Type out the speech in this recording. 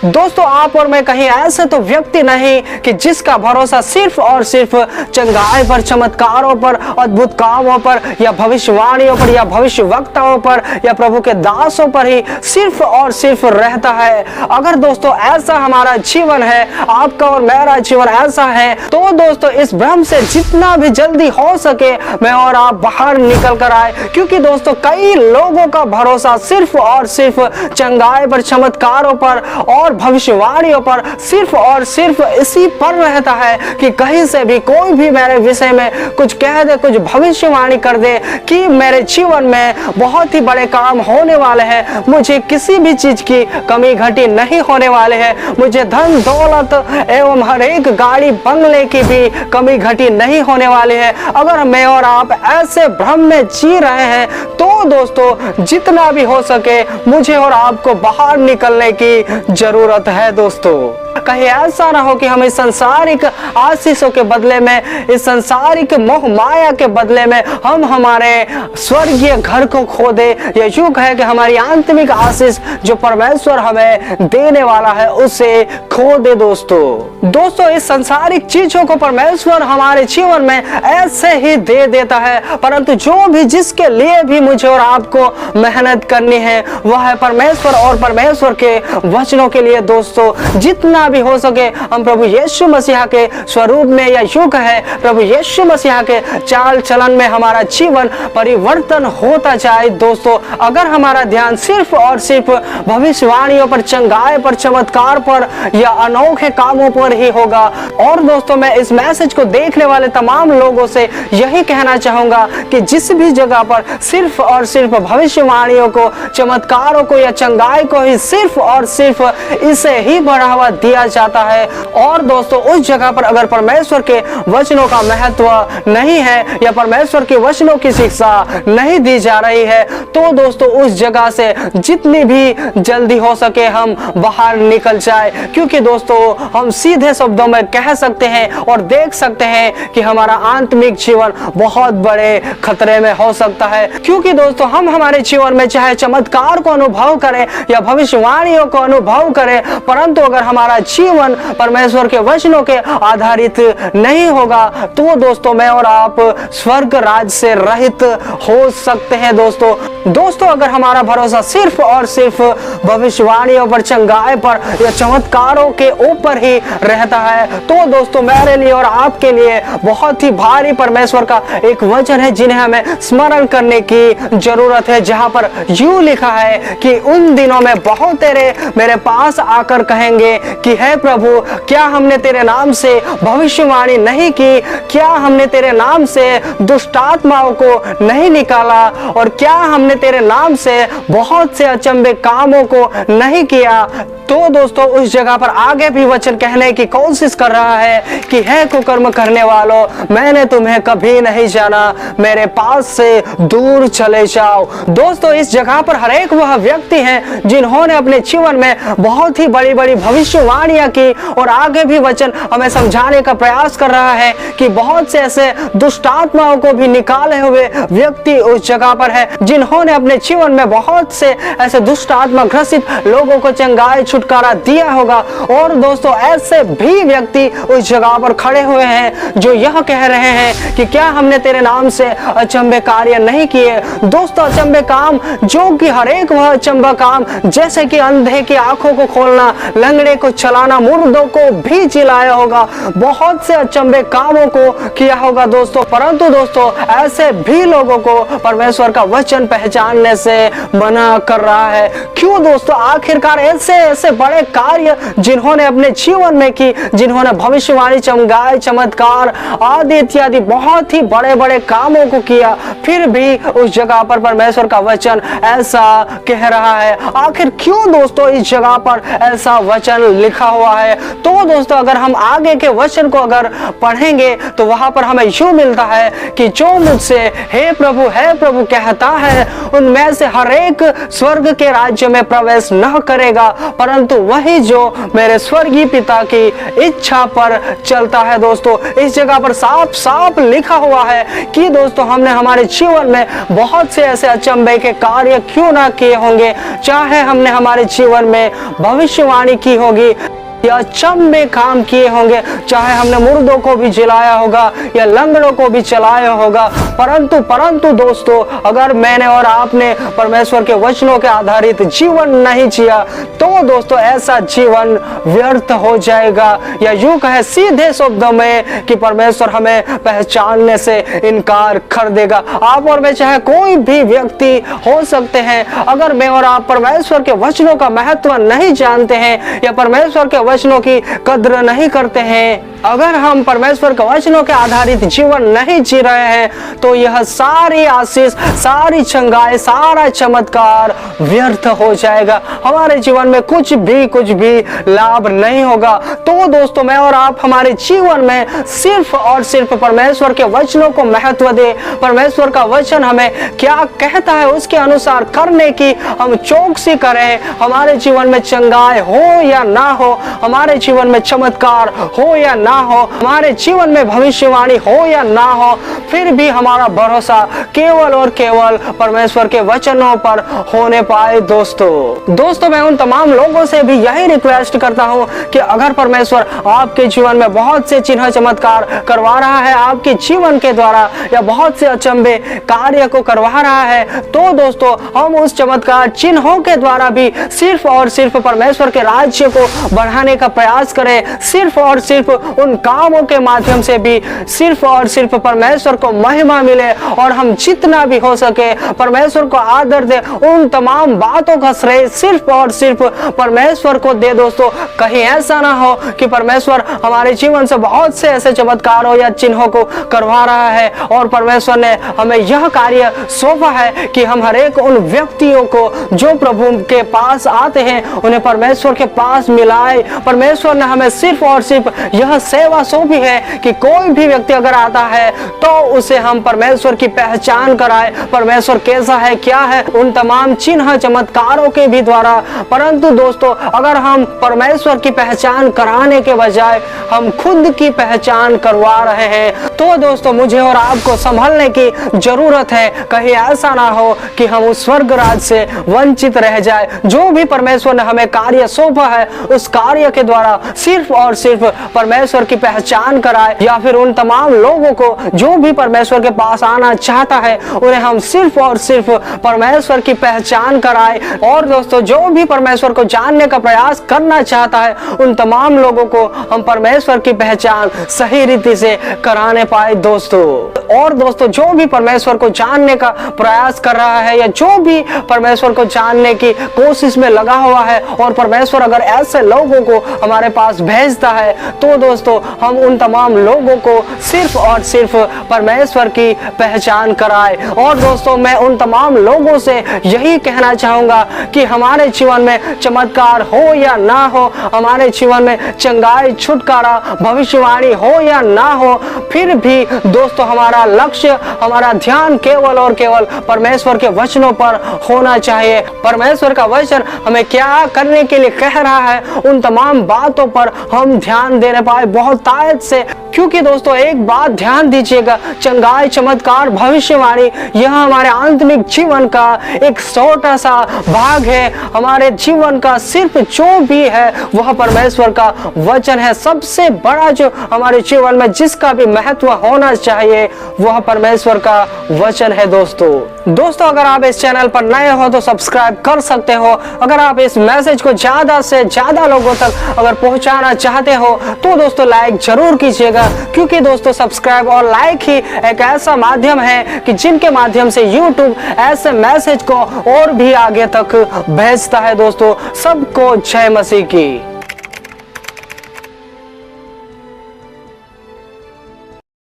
दोस्तों आप और मैं कहीं ऐसे तो व्यक्ति नहीं कि जिसका भरोसा सिर्फ और सिर्फ चंगाई पर, चमत्कारों पर, अद्भुत कामों पर या भविष्यवाणियों पर या भविष्य वक्ताओं पर या प्रभु के दासों पर ही सिर्फ और सिर्फ रहता है। अगर दोस्तों ऐसा हमारा जीवन है, आपका और मेरा जीवन ऐसा है, तो दोस्तों इस भ्रम से जितना भी जल्दी हो सके मैं और आप बाहर निकल कर आए, क्योंकि दोस्तों कई लोगों का भरोसा सिर्फ और सिर्फ चंगाई पर, चमत्कारों पर और भविष्यवाणियों पर सिर्फ और सिर्फ इसी पर रहता है कि कहीं से भी कोई भी मेरे विषय में कुछ कह दे, कुछ भविष्यवाणी कर दे कि मेरे जीवन में बहुत ही बड़े काम होने वाले हैं, मुझे किसी भी चीज की कमी घटी नहीं होने वाले हैं, मुझे धन दौलत एवं हर एक गाड़ी बंगले की भी कमी घटी नहीं होने वाले हैं। अगर मैं और आप ऐसे भ्रम में जी रहे हैं तो दोस्तों जितना भी हो सके मुझे और आपको बाहर निकलने की जरूरत है। दोस्तों कहीं ऐसा ना हो कि हम इस संसारिक आशीषों के बदले में, इस संसारिक मोह माया के बदले में हम हमारे स्वर्गीय घर को खो दे। यह युग है कि हमारी आंतरिक आशीष जो परमेश्वर हमें देने वाला है उसे खो दे। दोस्तों इस संसारिक चीजों को परमेश्वर हमारे जीवन में ऐसे ही दे देता है, परंतु जो भी जिसके लिए भी मुझे और आपको मेहनत करनी है वह है परमेश्वर और परमेश्वर के वचनों के लिए। दोस्तों जितना भी हो सके हम प्रभु यीशु मसीह के स्वरूप में, या युग है प्रभु यीशु मसीह के चाल चलन में हमारा जीवन परिवर्तन होता जाए। दोस्तों अगर हमारा ध्यान सिर्फ और सिर्फ भविष्यवाणियों पर, चंगाई पर, चमत्कार पर या अनोखे कामों पर ही होगा। और दोस्तों मैं इस मैसेज को देखने वाले तमाम लोगों से यही कहना चाहूंगा कि जिस भी जगह पर सिर्फ और सिर्फ भविष्यवाणियों को, चमत्कारों को या चंगाई को ही सिर्फ और सिर्फ इसे ही बढ़ावा दिया जाता है, और दोस्तों उस जगह पर अगर परमेश्वर के वचनों का महत्व नहीं है या परमेश्वर के वचनों की शिक्षा नहीं दी जा रही है, तो दोस्तों उस जगह से जितनी भी जल्दी हो सके हम बाहर निकल जाए, क्योंकि दोस्तों हम सीधे शब्दों में कह सकते हैं और देख सकते हैं कि हमारा आत्मिक जीवन बहुत बड़े खतरे में हो सकता है। क्योंकि दोस्तों हम हमारे जीवन में चाहे चमत्कार को अनुभव करें या भविष्यवाणियों को अनुभव करें, परंतु अगर हमारा जीवन परमेश्वर के वचनों के आधारित नहीं होगा तो दोस्तों मैं और आप स्वर्ग राज से रहित हो सकते हैं। दोस्तों अगर हमारा भरोसा सिर्फ और सिर्फ भविष्यवाणियों पर, चंगाई पर या चमत्कारों के ऊपर ही रहता है, तो दोस्तों मेरे लिए और आपके लिए बहुत ही भारी परमेश्वर का एक वचन है जिन्हें हमें स्मरण करने की जरूरत है, जहां पर यूं लिखा है कि उन दिनों में बहुत तेरे मेरे पास आकर कहेंगे कि हे प्रभु, क्या हमने तेरे नाम से भविष्यवाणी नहीं की? क्या हमने तेरे नाम से दुष्ट आत्माओं को नहीं निकाला? और क्या हमने तेरे नाम से बहुत से अचंभे कामों को नहीं किया? तो दोस्तों उस जगह पर आगे भी वचन कहने की कोशिश कर रहा है कि हे कुकर्म करने वालों, मैंने तुम्हें कभी नहीं जाना, मेरे पास से दूर चले जाओ। दोस्तों इस जगह पर हर एक वह व्यक्ति है जिन्होंने अपने जीवन में बहुत ही बड़ी बड़ी भविष्यवाणियां की, और आगे भी वचन हमें समझाने का प्रयास कर रहा है कि बहुत से ऐसे दुष्ट आत्माओं को भी निकाले हुए व्यक्ति उस जगह पर है जिन्होंने अपने जीवन में बहुत से ऐसे दुष्ट आत्मा ग्रसित लोगों को चंगाई, छुटकारा दिया होगा। और दोस्तों ऐसे भी व्यक्ति उस जगह पर खड़े हुए हैं जो यह कह रहे हैं कि क्या हमने तेरे नाम से अचंभे कार्य नहीं किए? दोस्तों अचंभे काम जो कि हर एक वह अचंभा काम, जैसे कि अंधे की आंखों को खोलना, लंगड़े को चलाना, मुर्दों को भी जिलाया होगा, बहुत से अचंभे कामों को किया होगा दोस्तों। परंतु दोस्तों ऐसे भी लोगों को परमेश्वर का वचन पहचानने से मना कर रहा है। क्यों दोस्तों? आखिरकार ऐसे ऐसे बड़े कार्य जिन्होंने अपने जीवन में की, जिन्होंने भविष्यवाणी, चमगाई, चमत्कार आदि इत्यादि बहुत ही बड़े बड़े कामों को किया, फिर भी उस जगह पर परमेश्वर का वचन ऐसा कह रहा है। आखिर क्यों दोस्तों इस जगह पर ऐसा वचन लिखा हुआ है? तो दोस्तों अगर हम आगे के वचन को अगर पढ़ेंगे तो वहां पर हमें यूं मिलता है कि जो मुझसे हे प्रभु कहता है उनमें से हर एक स्वर्ग के राज्य में प्रवेश न करेगा, परंतु परंतु वही जो मेरे स्वर्गीय पिता की इच्छा पर चलता है। दोस्तों इस जगह पर साफ साफ लिखा हुआ है कि दोस्तों हमने हमारे जीवन में बहुत से ऐसे अचंभे के कार्य क्यों ना किए होंगे, चाहे हमने हमारे जीवन में भविष्यवाणी की होगी या अचंभे काम किए होंगे, चाहे हमने मुर्दों को भी जिलाया होगा या लंगड़ों को भी चलाया होगा, परंतु दोस्तों अगर मैंने और आपने परमेश्वर के वचनों के आधारित जीवन नहीं जिया तो दोस्तों ऐसा जीवन व्यर्थ हो जाएगा, या यूं कहे सीधे शब्दों में कि परमेश्वर हमें पहचानने से इनकार कर देगा। आप और मैं चाहे कोई भी व्यक्ति हो सकते हैं, अगर मैं और आप परमेश्वर के वचनों का महत्व नहीं जानते हैं या परमेश्वर के वचनों की कद्र नहीं करते हैं, अगर हम परमेश्वर के वचनों के आधारित जीवन नहीं जी रहे हैं तो यह सारी आशीष, सारी चंगाई, सारा चमत्कार व्यर्थ हो जाएगा, हमारे जीवन में कुछ भी लाभ नहीं होगा। तो दोस्तों मैं और आप हमारे जीवन में सिर्फ और सिर्फ परमेश्वर के वचनों को महत्व दे, परमेश्वर का वचन हमें क्या कहता है उसके अनुसार करने की हम चौकसी करें। हमारे जीवन में चंगाई हो या ना हो, हमारे जीवन में चमत्कार हो या ना हो, हमारे जीवन में भविष्यवाणी हो या ना हो, फिर भी हमारा भरोसा केवल और केवल परमेश्वर के वचनों पर होने पाए। दोस्तों मैं उन तमाम लोगों से भी यही रिक्वेस्ट करता हूँ कि अगर परमेश्वर आपके जीवन में बहुत से चिन्ह चमत्कार करवा रहा है आपके जीवन के द्वारा या बहुत से अचंभे कार्य को करवा रहा है, तो दोस्तों हम उस चमत्कार चिन्हों के द्वारा भी सिर्फ और सिर्फ परमेश्वर के राज्य को बढ़ाने का प्रयास करें, सिर्फ और सिर्फ उन कामों के माध्यम से भी सिर्फ और सिर्फ परमेश्वर को महिमा मिले और हम जितना भी हो सके परमेश्वर को आदर दे, उन तमाम बातों का श्रेय सिर्फ और सिर्फ परमेश्वर को दे। दोस्तों कहीं ऐसा ना हो कि परमेश्वर हमारे जीवन से बहुत से ऐसे चमत्कारों या चिन्हों को करवा रहा है और परमेश्वर ने हमें यह कार्य सौंपा है कि हम हर एक उन व्यक्तियों को जो प्रभु के पास आते हैं उन्हें परमेश्वर के पास मिलाए। परमेश्वर ने हमें सिर्फ और सिर्फ यह सेवा सौंपी है कि कोई भी व्यक्ति अगर आता है तो उसे हम परमेश्वर की पहचान कराए, परमेश्वर कैसा है क्या है उन तमाम चिन्ह चमत्कारों के भी द्वारा। परंतु दोस्तों अगर हम परमेश्वर की पहचान कराने के बजाय हम खुद की पहचान करवा रहे हैं तो दोस्तों मुझे और आपको संभलने की जरूरत है, कहीं ऐसा ना हो कि हम उस स्वर्ग राज से वंचित रह जाए। जो भी परमेश्वर ने हमें कार्य सौंपा है उस कार्य के द्वारा सिर्फ और सिर्फ परमेश्वर की पहचान कराए, या फिर उन तमाम लोगों को जो भी परमेश्वर के पास आना चाहता है उन्हें हम सिर्फ और सिर्फ परमेश्वर की पहचान कराए। और दोस्तों जो भी परमेश्वर को जानने का प्रयास करना चाहता है उन तमाम लोगों को हम परमेश्वर की पहचान सही रीति से कराने पाए। दोस्तों जो भी परमेश्वर को जानने का प्रयास कर रहा है या जो भी परमेश्वर को जानने की कोशिश में लगा हुआ है और परमेश्वर अगर ऐसे लोगों को हमारे पास भेजता है तो दोस्तों हम उन तमाम लोगों को सिर्फ और सिर्फ परमेश्वर की पहचान कराए। और दोस्तों मैं उन तमाम लोगों से यही कहना चाहूंगा कि हमारे जीवन में चमत्कार हो या ना हो, हमारे जीवन में चंगाई छुटकारा भविष्यवाणी हो या ना हो, फिर भी दोस्तों हमारा लक्ष्य, हमारा ध्यान केवल और केवल परमेश्वर के वचनों पर होना चाहिए। परमेश्वर का वचन हमें क्या करने के लिए कह रहा है उन तमाम बातों पर हम ध्यान देने पाए बहुत ताकत से, क्योंकि दोस्तों एक बात ध्यान दीजिएगा, चंगाई चमत्कार भविष्यवाणी यह हमारे आंतरिक जीवन का एक छोटा सा भाग है। हमारे जीवन का सिर्फ जो भी है वह परमेश्वर का वचन है। सबसे बड़ा जो हमारे जीवन में जिसका भी महत्व होना चाहिए वह परमेश्वर का वचन है। दोस्तों अगर आप इस चैनल पर नए हो तो सब्सक्राइब कर सकते हो। अगर आप इस मैसेज को ज्यादा से ज्यादा लोगों तक अगर पहुंचाना चाहते हो तो दोस्तों लाइक जरूर कीजिएगा, क्योंकि दोस्तों सब्सक्राइब और लाइक ही एक ऐसा माध्यम है कि जिनके माध्यम से YouTube ऐसे मैसेज को और भी आगे तक भेजता है। दोस्तों सबको जय मसीह की।